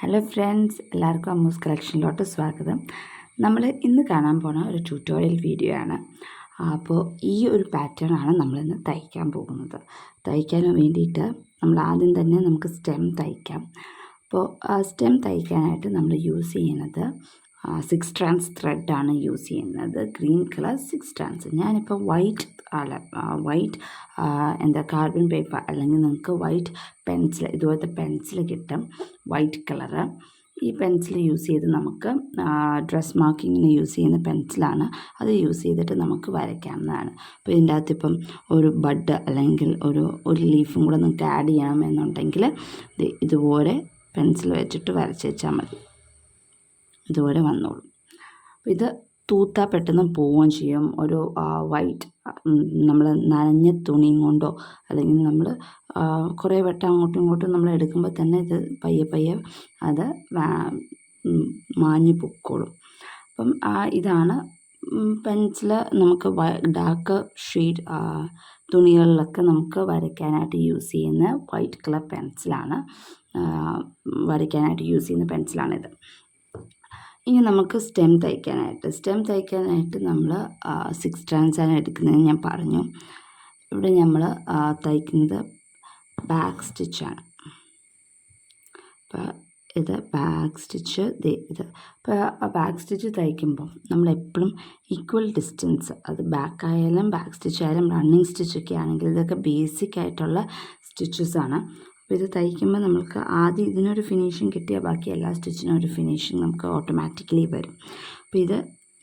Hello friends, എല്ലാവർക്കും അമ്മൂസ് കളക്ഷനിലോട്ട് സ്വാഗതം. നമ്മൾ ഇന്ന് കാണാൻ പോണ ഒരു ട്യൂട്ടോറിയൽ വീഡിയോ ആണ്. അപ്പോൾ ഈ ഒരു പാറ്റേൺ ആണ് നമ്മളിന്ന് തയ്ക്കാൻ പോകുന്നത്. തയ്ക്കാൻ വേണ്ടിയിട്ട് നമ്മൾ ആദ്യം തന്നെ നമുക്ക് സ്റ്റെം തയ്ക്കാം. അപ്പോൾ സ്റ്റെം തയ്ക്കാനായിട്ട് നമ്മൾ യൂസ് ചെയ്യുന്നത് 6 strands ത്രെഡാണ് യൂസ് ചെയ്യുന്നത്. Green colour 6 strands. ഞാനിപ്പോൾ വൈറ്റ് കാർബൺ പേപ്പർ അല്ലെങ്കിൽ നിങ്ങൾക്ക് വൈറ്റ് പെൻസിൽ, ഇതുപോലത്തെ പെൻസിൽ കിട്ടും, വൈറ്റ് കളറ്. ഈ പെൻസിൽ യൂസ് ചെയ്ത് നമുക്ക് ഡ്രസ് മാർക്കിങ്ങിന് യൂസ് ചെയ്യുന്ന പെൻസിലാണ്. അത് യൂസ് ചെയ്തിട്ട് നമുക്ക് വരയ്ക്കാവുന്നതാണ്. അപ്പോൾ ഇതിൻ്റെ അകത്ത് ഇപ്പം ഒരു ബഡ് അല്ലെങ്കിൽ ഒരു ലീഫും കൂടെ നിങ്ങൾക്ക് ആഡ് ചെയ്യണമെന്നുണ്ടെങ്കിൽ ഇതുപോലെ പെൻസിൽ വെച്ചിട്ട് വരച്ച് വെച്ചാൽ മതി. ഇതുപോലെ വന്നോളും. അപ്പോൾ ഇത് തൂത്താൽ പെട്ടെന്ന് പോവുകയും ചെയ്യും. ഒരു വൈറ്റ് നമ്മൾ നനഞ്ഞ തുണിയും കൊണ്ടോ അല്ലെങ്കിൽ നമ്മൾ കുറേ വട്ടം അങ്ങോട്ടും ഇങ്ങോട്ടും നമ്മൾ എടുക്കുമ്പോൾ തന്നെ ഇത് പയ്യെ അത് മാഞ്ഞു പൊക്കോളും. അപ്പം ഇതാണ് പെൻസിൽ. നമുക്ക് ഡാർക്ക് ഷെയ്ഡ് തുണികളിലൊക്കെ നമുക്ക് വരയ്ക്കാനായിട്ട് യൂസ് ചെയ്യുന്ന വൈറ്റ് കളർ പെൻസിലാണ്. വരയ്ക്കാനായിട്ട് യൂസ് ചെയ്യുന്ന പെൻസിലാണിത്. ഇനി നമുക്ക് സ്റ്റെം തയ്ക്കാനായിട്ട് നമ്മൾ 6 strands ആണ് എടുക്കുന്നതെന്ന് ഞാൻ പറഞ്ഞു. ഇവിടെ നമ്മൾ തയ്ക്കുന്നത് ബാക്ക് സ്റ്റിച്ചാണ്. അപ്പോൾ ഇത് ബാക്ക് സ്റ്റിച്ച്, ഇത്. അപ്പോൾ ബാക്ക് സ്റ്റിച്ച് തയ്ക്കുമ്പോൾ നമ്മളെപ്പോഴും ഈക്വൽ ഡിസ്റ്റൻസ്, അത് ബാക്ക് ആയാലും ബാക്ക് സ്റ്റിച്ച് ആയാലും റണ്ണിങ് സ്റ്റിച്ചൊക്കെ ആണെങ്കിൽ ഇതൊക്കെ ബേസിക് ആയിട്ടുള്ള സ്റ്റിച്ചസാണ്. അപ്പോൾ ഇത് തയ്ക്കുമ്പോൾ നമ്മൾക്ക് ആദ്യം ഇതിനൊരു ഫിനിഷിങ് കിട്ടിയാൽ ബാക്കി എല്ലാ സ്റ്റിച്ചിനും ഒരു ഫിനിഷിങ് നമുക്ക് ഓട്ടോമാറ്റിക്കലി വരും. അപ്പോൾ ഇത്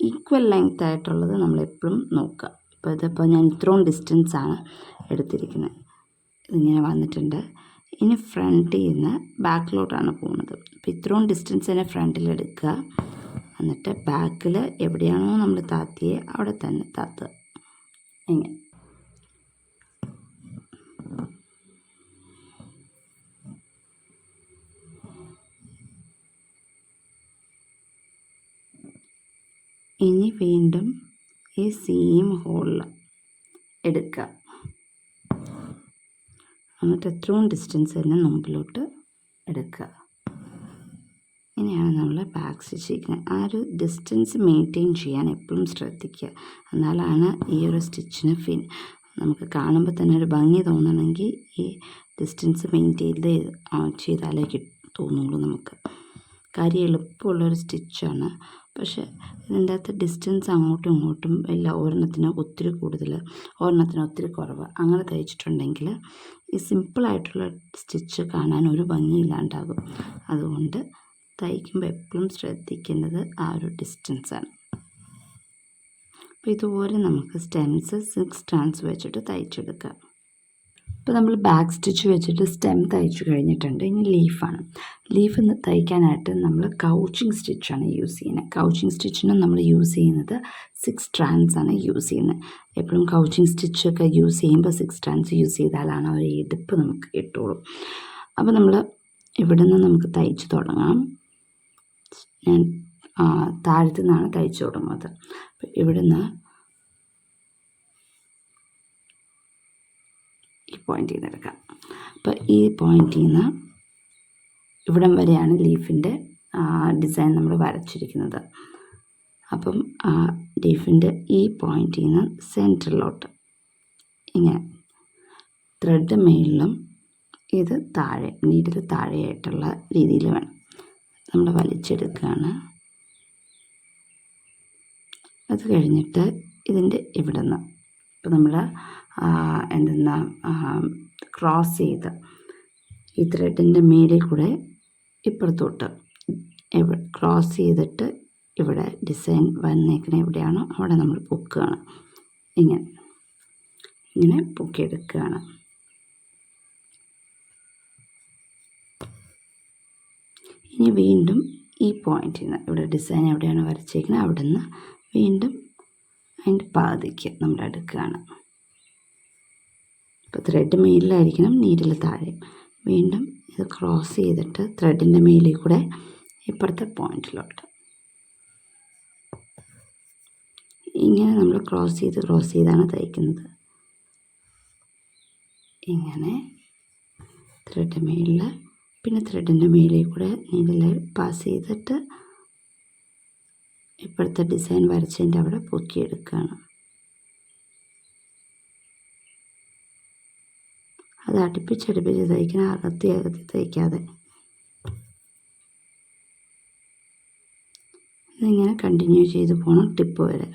ഈക്വൽ ലെങ്ത് ആയിട്ടുള്ളത് നമ്മളെപ്പോഴും നോക്കുക. അപ്പോൾ ഇതിപ്പോൾ ഞാൻ ഇത്രയും ഡിസ്റ്റൻസാണ് എടുത്തിരിക്കുന്നത്. ഇതിങ്ങനെ വന്നിട്ടുണ്ട്. ഇനി ഫ്രണ്ടിൽ നിന്ന് ബാക്കിലോട്ടാണ് പോകുന്നത്. അപ്പോൾ ഇത്രയും ഡിസ്റ്റൻസ് തന്നെ ഫ്രണ്ടിലെടുക്കുക. എന്നിട്ട് ബാക്കിൽ എവിടെയാണോ നമ്മൾ താത്തിയെ അവിടെ തന്നെ താത്തുക. ഇങ്ങനെ ഇനി വീണ്ടും ഈ സെയിം ഹോളിൽ എടുക്കുക. എന്നിട്ട് എത്രയും ഡിസ്റ്റൻസ് തന്നെ മുമ്പിലോട്ട് എടുക്കുക. ഇങ്ങനെയാണ് നമ്മൾ ബാക്ക് സ്റ്റിച്ച് ചെയ്യുന്നത്. ആ ഒരു ഡിസ്റ്റൻസ് മെയിൻറ്റെയിൻ ചെയ്യാൻ എപ്പോഴും ശ്രദ്ധിക്കുക. എന്നാലാണ് ഈ ഒരു സ്റ്റിച്ചിന് നമുക്ക് കാണുമ്പോൾ തന്നെ ഒരു ഭംഗി തോന്നണമെങ്കിൽ ഈ ഡിസ്റ്റൻസ് മെയിൻറ്റെയിൻ ചെയ്താലേ തോന്നുള്ളൂ നമുക്ക്. കാര്യം എളുപ്പമുള്ളൊരു സ്റ്റിച്ചാണ്. പക്ഷേ ഇതിൻ്റെ അകത്ത് ഡിസ്റ്റൻസ് അങ്ങോട്ടും ഇങ്ങോട്ടും ഇല്ല, ഒരെണ്ണത്തിന് ഒത്തിരി കൂടുതൽ, ഒരെണ്ണത്തിന് ഒത്തിരി കുറവ്, അങ്ങനെ തയ്ച്ചിട്ടുണ്ടെങ്കിൽ ഈ സിമ്പിളായിട്ടുള്ള സ്റ്റിച്ച് കാണാൻ ഒരു ഭംഗിയില്ലാണ്ടാകും. അതുകൊണ്ട് തയ്ക്കുമ്പോൾ എപ്പോഴും ശ്രദ്ധിക്കേണ്ടത് ആ ഒരു ഡിസ്റ്റൻസാണ്. അപ്പോൾ ഇതുപോലെ നമുക്ക് സ്റ്റെംസ് 6 strands വെച്ചിട്ട് തയ്ച്ചെടുക്കാം. ഇപ്പോൾ നമ്മൾ ബാക്ക് സ്റ്റിച്ച് വെച്ചിട്ട് സ്റ്റെം തയ്ച്ചു കഴിഞ്ഞിട്ടുണ്ട്. ഇനി ലീഫാണ്. ലീഫ് തയ്ക്കാനായിട്ട് നമ്മൾ കൗച്ചിങ് സ്റ്റിച്ചാണ് യൂസ് ചെയ്യുന്നത്. കൗച്ചിങ് സ്റ്റിച്ചിന് നമ്മൾ യൂസ് ചെയ്യുന്നത് 6 strands ആണ് യൂസ് ചെയ്യുന്നത്. എപ്പോഴും കൗച്ചിങ് സ്റ്റിച്ചൊക്കെ യൂസ് ചെയ്യുമ്പോൾ 6 strands യൂസ് ചെയ്താലാണ് ഒരു എടുപ്പ് നമുക്ക് കിട്ടുള്ളൂ. അപ്പോൾ നമ്മൾ ഇവിടെ നിന്ന് നമുക്ക് തയ്ച്ച് തുടങ്ങാം. ഞാൻ താഴത്തു നിന്നാണ് തയ്ച്ചു തുടങ്ങുന്നത്. അപ്പോൾ ഇവിടെ നിന്ന് ഈ പോയിൻ്റിൽ നിന്ന് എടുക്കാം. അപ്പോൾ ഈ പോയിൻ്റിൽ നിന്ന് ഇവിടം വരെയാണ് ലീഫിൻ്റെ ഡിസൈൻ നമ്മൾ വരച്ചിരിക്കുന്നത്. അപ്പം ലീഫിൻ്റെ ഈ പോയിൻ്റിൽ നിന്ന് സെൻറ്ററിലോട്ട് ഇങ്ങനെ ത്രെഡ് മേളിലും ഇത് താഴെ, നീഡിൽ താഴെയായിട്ടുള്ള രീതിയിൽ വേണം നമ്മൾ വലിച്ചെടുക്കുകയാണ്. അത് കഴിഞ്ഞിട്ട് ഇതിൻ്റെ ഇവിടെ നിന്ന് ഇപ്പോൾ നമ്മൾ ക്രോസ് ചെയ്ത് ഈ ത്രെഡിൻ്റെ മേലിൽ കൂടെ ഇപ്പുറത്തോട്ട് ക്രോസ് ചെയ്തിട്ട് ഇവിടെ ഡിസൈൻ വന്നേക്കണ എവിടെയാണോ അവിടെ നമ്മൾ പൊക്കുകയാണ്. ഇങ്ങനെ പൊക്കിയെടുക്കുകയാണ്. ഇനി വീണ്ടും ഈ പോയിന്റിൽ നിന്ന് ഇവിടെ ഡിസൈൻ എവിടെയാണോ വരച്ചേക്കുന്നത് അവിടെ നിന്ന് വീണ്ടും അതിൻ്റെ പാതിക്ക് നമ്മൾ എടുക്കുകയാണ്. ഇപ്പോൾ ത്രെഡ് മേലിലായിരിക്കണം, നീഡിൽ താഴെ. വീണ്ടും ഇത് ക്രോസ് ചെയ്തിട്ട് ത്രെഡിൻ്റെ മേലിൽ കൂടെ ഇപ്പുറത്തെ പോയിന്റിലോട്ട് ഇങ്ങനെ നമ്മൾ ക്രോസ് ചെയ്താണ് തയ്ക്കുന്നത്. ഇങ്ങനെ ത്രെഡ് മേലിൽ പിന്നെ ത്രെഡിൻ്റെ മേലെ കൂടെ നീഡിൽ പാസ് ചെയ്തിട്ട് ഇപ്പോഴത്തെ ഡിസൈൻ വരച്ചതിൻ്റെ അവിടെ പൊക്കിയെടുക്കുകയാണ്. അത് അടുപ്പിച്ചടുപ്പിച്ച് തയ്ക്കണം, അകത്തി തയ്ക്കാതെ. ഇതിങ്ങനെ കണ്ടിന്യൂ ചെയ്ത് പോകണം ടിപ്പ് വരെ.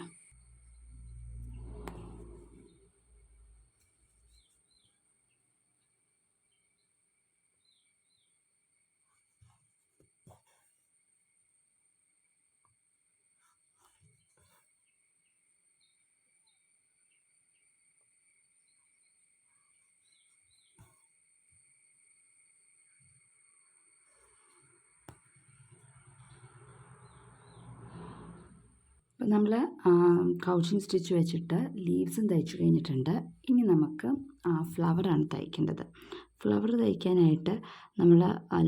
അപ്പം നമ്മൾ കൗച്ചിങ് സ്റ്റിച്ച് വെച്ചിട്ട് ലീവ്സും തയ്ച്ചു കഴിഞ്ഞിട്ടുണ്ട്. ഇനി നമുക്ക് ഫ്ലവറാണ് തയ്ക്കേണ്ടത്. ഫ്ലവർ തയ്ക്കാനായിട്ട് നമ്മൾ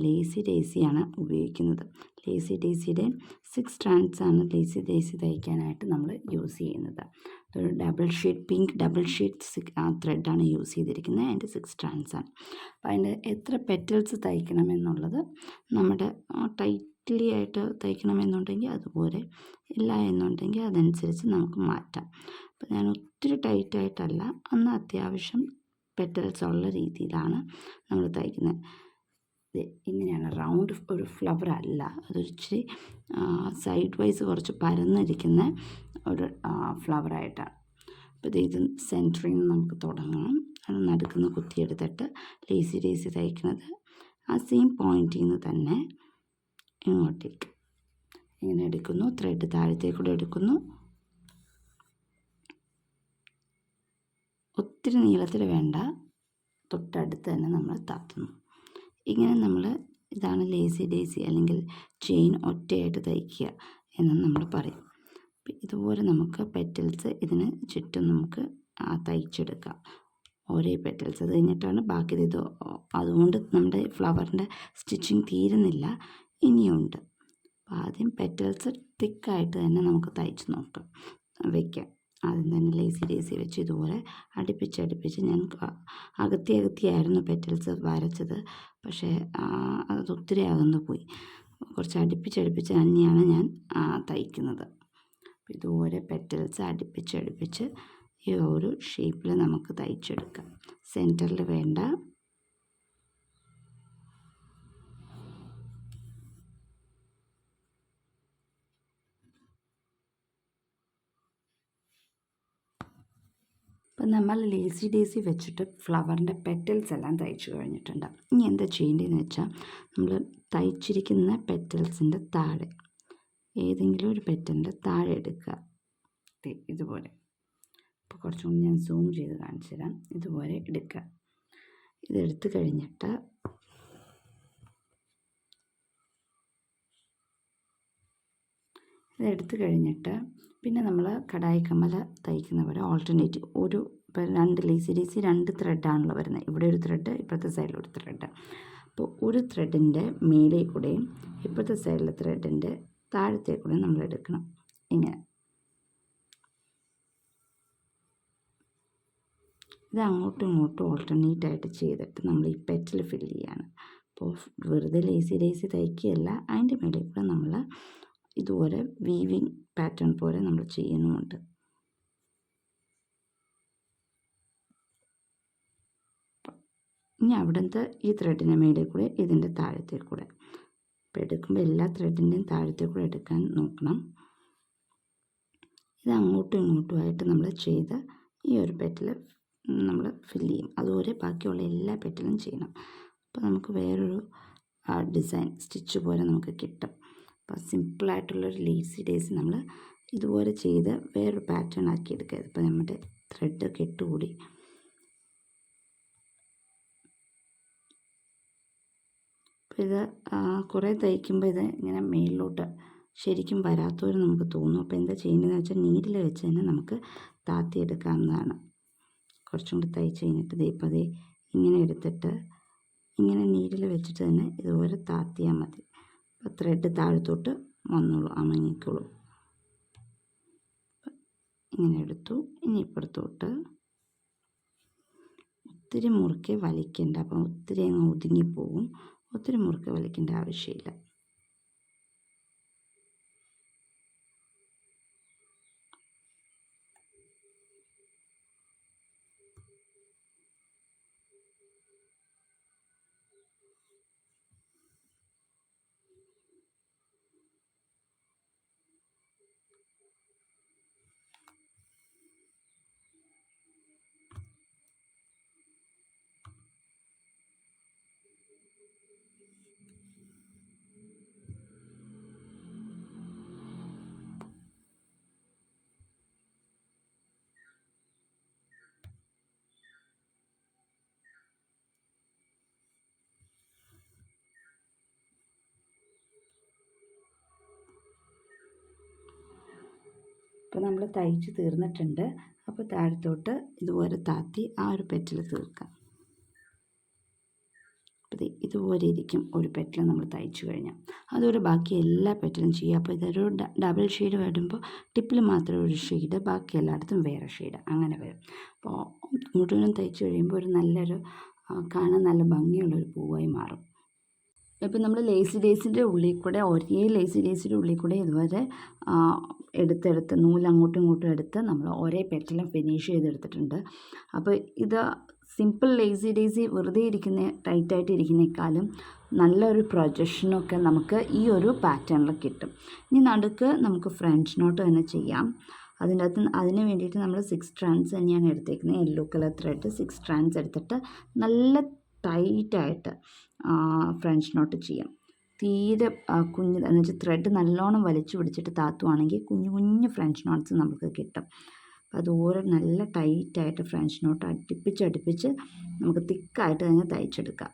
ലേസി ഡേസിയാണ് ഉപയോഗിക്കുന്നത്. ലേസി ഡേസിയുടെ 6 strands ആണ് ലേസി ഡേസി തയ്ക്കാനായിട്ട് നമ്മൾ യൂസ് ചെയ്യുന്നത്. ഒരു double sheet pink double sheet ത്രെഡാണ് യൂസ് ചെയ്തിരിക്കുന്നത്. അതിൻ്റെ 6 strands ആണ്. അപ്പോൾ അതിൻ്റെ എത്ര പെറ്റൽസ് തയ്ക്കണമെന്നുള്ളത് നമ്മുടെ ടൈറ്റ്ലി ആയിട്ട് തയ്ക്കണമെന്നുണ്ടെങ്കിൽ അതുപോലെ, ഇല്ല എന്നുണ്ടെങ്കിൽ അതനുസരിച്ച് നമുക്ക് മാറ്റാം. അപ്പോൾ ഞാൻ ഒത്തിരി ടൈറ്റായിട്ടല്ല, എന്നാൽ അത്യാവശ്യം പെറ്റൽസ് ഉള്ള രീതിയിലാണ് നമ്മൾ തയ്ക്കുന്നത്. ഇങ്ങനെയാണ് റൗണ്ട് ഒരു ഫ്ലവർ അല്ല, അതൊരിച്ചിരി സൈഡ് വൈസ് കുറച്ച് പരന്നിരിക്കുന്ന ഒരു ഫ്ലവറായിട്ടാണ്. അപ്പോൾ ഇത് സെൻറ്ററിൽ നിന്ന് നമുക്ക് തുടങ്ങണം. അത് നടുക്കുന്ന കുത്തിയെടുത്തിട്ട് ലേസി ഡേസി തയ്ക്കുന്നത് ആ സെയിം പോയിന്റിൽ നിന്ന് തന്നെ ഇങ്ങോട്ടേക്ക് ഇങ്ങനെ എടുക്കുന്നു. ത്രെഡ് താഴത്തേക്കൂടെ എടുക്കുന്നു. ഒത്തിരി നീളത്തിൽ വേണ്ട, തൊട്ടടുത്ത് തന്നെ നമ്മൾ താത്തുന്നു. ഇങ്ങനെ നമ്മൾ ഇതാണ് ലേസി ഡേസി അല്ലെങ്കിൽ ചെയിൻ ഒറ്റയായിട്ട് തയ്ക്കുക എന്ന് നമ്മൾ പറയും. ഇതുപോലെ നമുക്ക് പെറ്റൽസ് ഇതിന് ചുറ്റും നമുക്ക് തയ്ച്ചെടുക്കാം. ഓരോ പെറ്റൽസ് അത് കഴിഞ്ഞിട്ടാണ് ബാക്കി ഇത്. അതുകൊണ്ട് നമ്മുടെ ഫ്ലവറിൻ്റെ സ്റ്റിച്ചിങ് തീരുന്നില്ല, ഇനിയുണ്ട്. അപ്പോൾ ആദ്യം പെറ്റൽസ് തിക്കായിട്ട് തന്നെ നമുക്ക് തയ്ച്ച് നോക്കാം, വയ്ക്കാം. ആദ്യം തന്നെ ലേസി ഡേസി വെച്ച് ഇതുപോലെ അടുപ്പിച്ച് ഞാൻ അകത്തിയായിരുന്നു പെറ്റൽസ് വരച്ചത്. പക്ഷേ അത് ഒത്തിരി അകന്നു പോയി. കുറച്ച് അടുപ്പിച്ച് തന്നെയാണ് ഞാൻ തയ്ക്കുന്നത്. ഇതുപോലെ പെറ്റൽസ് അടുപ്പിച്ച് ഈ ഒരു ഷേപ്പിൽ നമുക്ക് തയ്ച്ചെടുക്കാം. സെൻറ്ററിൽ വേണ്ട. അപ്പം നമ്മൾ ലേസി ഡേസി വെച്ചിട്ട് ഫ്ലവറിൻ്റെ പെറ്റൽസ് എല്ലാം തയ്ച്ചു കഴിഞ്ഞിട്ടുണ്ട്. ഇനി എന്താ ചെയ്യേണ്ടതെന്ന് വെച്ചാൽ, നമ്മൾ തയ്ച്ചിരിക്കുന്ന പെറ്റൽസിൻ്റെ താഴെ ഏതെങ്കിലും ഒരു പെറ്റലിൻ്റെ താഴെ എടുക്കുക. ഇതുപോലെ. ഇപ്പോൾ കുറച്ചും കൂടി ഞാൻ സൂം ചെയ്ത് കാണിച്ചു തരാം. ഇതുപോലെ എടുക്കുക. ഇതെടുത്ത് കഴിഞ്ഞിട്ട് പിന്നെ നമ്മൾ കടായി കമ്മൽ തയ്ക്കുന്ന പോലെ ഓൾട്ടർനേറ്റീവ് ഒരു രണ്ട് ലേസി ഡേസി 2 ത്രെഡാണല്ലോ വരുന്നത്. ഇവിടെ ഒരു ത്രെഡ്, ഇപ്പോഴത്തെ സൈഡിലൊരു ത്രെഡ്. അപ്പോൾ ഒരു ത്രെഡിൻ്റെ മേലെ കൂടെയും ഇപ്പോഴത്തെ സൈഡിലെ ത്രെഡിൻ്റെ താഴത്തെ കൂടെയും നമ്മൾ എടുക്കണം. ഇങ്ങനെ ഇത് അങ്ങോട്ടും ഇങ്ങോട്ടും ഓൾട്ടർനേറ്റായിട്ട് ചെയ്തിട്ട് നമ്മൾ ഈ പെറ്റൽ ഫില്ല് ചെയ്യാണ്. അപ്പോൾ വെറുതെ ലേസി ഡേസി തയ്ക്കുകയല്ല, അതിൻ്റെ മേലെ കൂടെ നമ്മൾ ഇതുപോലെ വീവിങ് പാറ്റേൺ പോലെ നമ്മൾ ചെയ്യുന്നുമുണ്ട്. ഇനി അവിടുത്തെ ഈ ത്രെഡിൻ്റെ മേലെ കൂടെ ഇതിൻ്റെ താഴത്തെ കൂടെ ഇപ്പോൾ എടുക്കുമ്പോൾ എല്ലാ ത്രെഡിൻ്റെയും താഴത്തെ കൂടെ എടുക്കാൻ നോക്കണം. ഇത് അങ്ങോട്ടും ഇങ്ങോട്ടുമായിട്ട് നമ്മൾ ചെയ്ത് ഈ ഒരു പെറ്റൽ നമ്മൾ ഫില്ല് ചെയ്യും. അതുപോലെ ബാക്കിയുള്ള എല്ലാ പെറ്റലും ചെയ്യണം. അപ്പോൾ നമുക്ക് വേറൊരു ഡിസൈൻ സ്റ്റിച്ച് പോലെ നമുക്ക് കിട്ടും. അപ്പോൾ സിമ്പിളായിട്ടുള്ളൊരു ലേസി ഡേസി നമ്മൾ ഇതുപോലെ ചെയ്ത് വേറൊരു പാറ്റേൺ ആക്കി എടുക്കുക. ഇപ്പോൾ നമ്മുടെ ത്രെഡ് കെട്ടുകൂടി. അപ്പോൾ ഇത് കുറേ തയ്ക്കുമ്പോൾ ഇത് ഇങ്ങനെ മേളിലോട്ട് ശരിക്കും വരാത്തവർ നമുക്ക് തോന്നും. അപ്പോൾ എന്താ ചെയ്യേണ്ടതെന്ന് വെച്ചാൽ നീഡിൽ വെച്ച് തന്നെ നമുക്ക് താത്തിയെടുക്കാവുന്നതാണ്. കുറച്ചും കൂടി തയ്ച്ച് കഴിഞ്ഞിട്ട് ഇപ്പോൾ ഇങ്ങനെ എടുത്തിട്ട് ഇങ്ങനെ നീഡിൽ വെച്ചിട്ട് തന്നെ ഇതുപോലെ താത്തിയാൽ മതി. അപ്പോൾ ത്രെഡ് താഴത്തോട്ട് വന്നോളൂ, അമങ്ങിക്കോളൂ. ഇങ്ങനെ എടുത്തു. ഇനി ഇപ്പുറത്തോട്ട് ഒത്തിരി മുറുക്കെ വലിക്കണ്ട, അപ്പം ഒത്തിരി അങ്ങ് ഒതുങ്ങിപ്പോകും. ഒത്തിരി മുറുക്കെ വലിക്കേണ്ട ആവശ്യമില്ല. അപ്പോൾ നമ്മൾ തയ്ച്ച് തീർന്നിട്ടുണ്ട്. അപ്പോൾ താഴത്തോട്ട് ഇതുപോലെ താത്തി ആ ഒരു പെറ്റൽ തീർക്കാം. അപ്പോൾ ഇതുപോലെ ഇരിക്കും ഒരു പെറ്റൽ നമ്മൾ തയ്ച്ചു കഴിഞ്ഞാൽ. അതുപോലെ ബാക്കി എല്ലാ പെറ്റലും ചെയ്യുക. അപ്പോൾ ഇതൊരു ഡബിൾ ഷെയ്ഡ് വരുമ്പോൾ ടിപ്പിൽ മാത്രം ഒരു ഷെയ്ഡ്, ബാക്കി എല്ലായിടത്തും വേറെ ഷെയ്ഡ് അങ്ങനെ വരും. അപ്പോൾ മുഴുവനും തയ്ച്ചു കഴിയുമ്പോൾ ഒരു നല്ലൊരു കാണാൻ നല്ല ഭംഗിയുള്ളൊരു പൂവായി മാറും. ഇപ്പം നമ്മൾ ലേസി ഡേയ്സിൻ്റെ ഉള്ളിൽ കൂടെ ഒരേ ലേസി ഡേയ്സിൻ്റെ ഉള്ളിൽ കൂടെ ഇതുവരെ എടുത്തെടുത്ത് നൂല് അങ്ങോട്ടും ഇങ്ങോട്ടും എടുത്ത് നമ്മൾ ഒരേ പെറ്റലും ഫിനിഷ് ചെയ്തെടുത്തിട്ടുണ്ട്. അപ്പോൾ ഇത് സിമ്പിൾ ലേസി ഡേയ്സി വെറുതെ ഇരിക്കുന്ന ടൈറ്റായിട്ട് ഇരിക്കുന്നേക്കാളും നല്ലൊരു പ്രൊജക്ഷനൊക്കെ നമുക്ക് ഈ ഒരു പാറ്റേണിൽ കിട്ടും. ഇനി നടുക്ക് നമുക്ക് ഫ്രഞ്ച് നോട്ട് തന്നെ ചെയ്യാം. അതിന് വേണ്ടിയിട്ട് നമ്മൾ 6 strands തന്നെയാണ് എടുത്തേക്കുന്നത്. യെല്ലോ കളർ ത്രെഡ് 6 strands എടുത്തിട്ട് നല്ല ടൈറ്റായിട്ട് ഫ്രഞ്ച് നോട്ട് ചെയ്യാം. തീരെ കുഞ്ഞ് എന്ന് വെച്ചാൽ ത്രെഡ് നല്ലോണം വലിച്ചു പിടിച്ചിട്ട് താത്തുവാണെങ്കിൽ കുഞ്ഞു കുഞ്ഞു ഫ്രഞ്ച് നോട്ട്സ് നമുക്ക് കിട്ടും. അപ്പോൾ അതുപോലെ നല്ല ടൈറ്റായിട്ട് ഫ്രഞ്ച് നോട്ട് അടുപ്പിച്ച് നമുക്ക് തിക്കായിട്ട് തന്നെ തയ്ച്ചെടുക്കാം.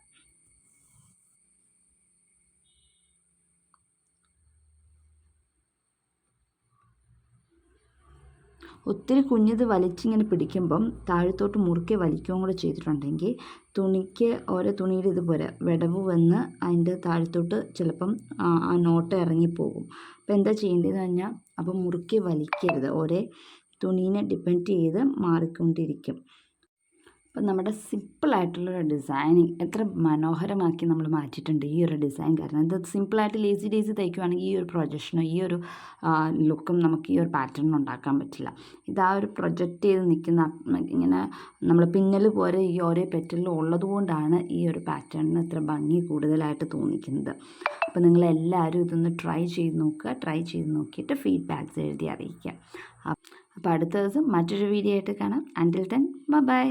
ഒത്തിരി കുഞ്ഞത് വലിച്ചിങ്ങനെ പിടിക്കുമ്പം താഴത്തോട്ട് മുറുക്കെ വലിക്കുകയും കൂടെ ചെയ്തിട്ടുണ്ടെങ്കിൽ തുണിക്ക് ഓരോ തുണിയുടെ ഇതുപോലെ വിടവ് വന്ന് അതിൻ്റെ താഴത്തോട്ട് ചിലപ്പം ആ നോട്ട് ഇറങ്ങിപ്പോകും. അപ്പോൾ എന്താ ചെയ്യേണ്ടതെന്ന് പറഞ്ഞാൽ അപ്പം മുറുക്കെ വലിക്കരുത്. ഒരേ തുണീനെ ഡിപ്പെൻഡ് ചെയ്ത് മാറിക്കൊണ്ടിരിക്കും. അപ്പം നമ്മുടെ സിമ്പിളായിട്ടുള്ളൊരു ഡിസൈനിങ് എത്ര മനോഹരമാക്കി നമ്മൾ മാറ്റിയിട്ടുണ്ട് ഈ ഒരു ഡിസൈൻ. കാരണം ഇത് സിമ്പിളായിട്ട് ലേസി ഡേയ്സി തയ്ക്കുവാണെങ്കിൽ ഈ ഒരു പ്രൊജക്ഷനോ ഈ ഒരു ലുക്കും നമുക്ക് ഈ ഒരു പാറ്റേൺ ഉണ്ടാക്കാൻ പറ്റില്ല. ഇത് ആ ഒരു പ്രൊജക്റ്റ് ചെയ്ത് നിൽക്കുന്ന ഇങ്ങനെ നമ്മൾ പിന്നൽ പോലെ ഈ ഓരോ പെറ്റലിലും ഉള്ളതുകൊണ്ടാണ് ഈ ഒരു പാറ്റേണിന് ഇത്ര ഭംഗി കൂടുതലായിട്ട് തോന്നിക്കുന്നത്. അപ്പോൾ നിങ്ങളെല്ലാവരും ഇതൊന്ന് ട്രൈ ചെയ്ത് നോക്കുക. ട്രൈ ചെയ്ത് നോക്കിയിട്ട് ഫീഡ്ബാക്ക്സ് എഴുതി അറിയിക്കുക. അപ്പോൾ അടുത്ത ദിവസം മറ്റൊരു വീഡിയോ ആയിട്ട് കാണാം. അൻറ്റിൽ ദെൻ ബൈ.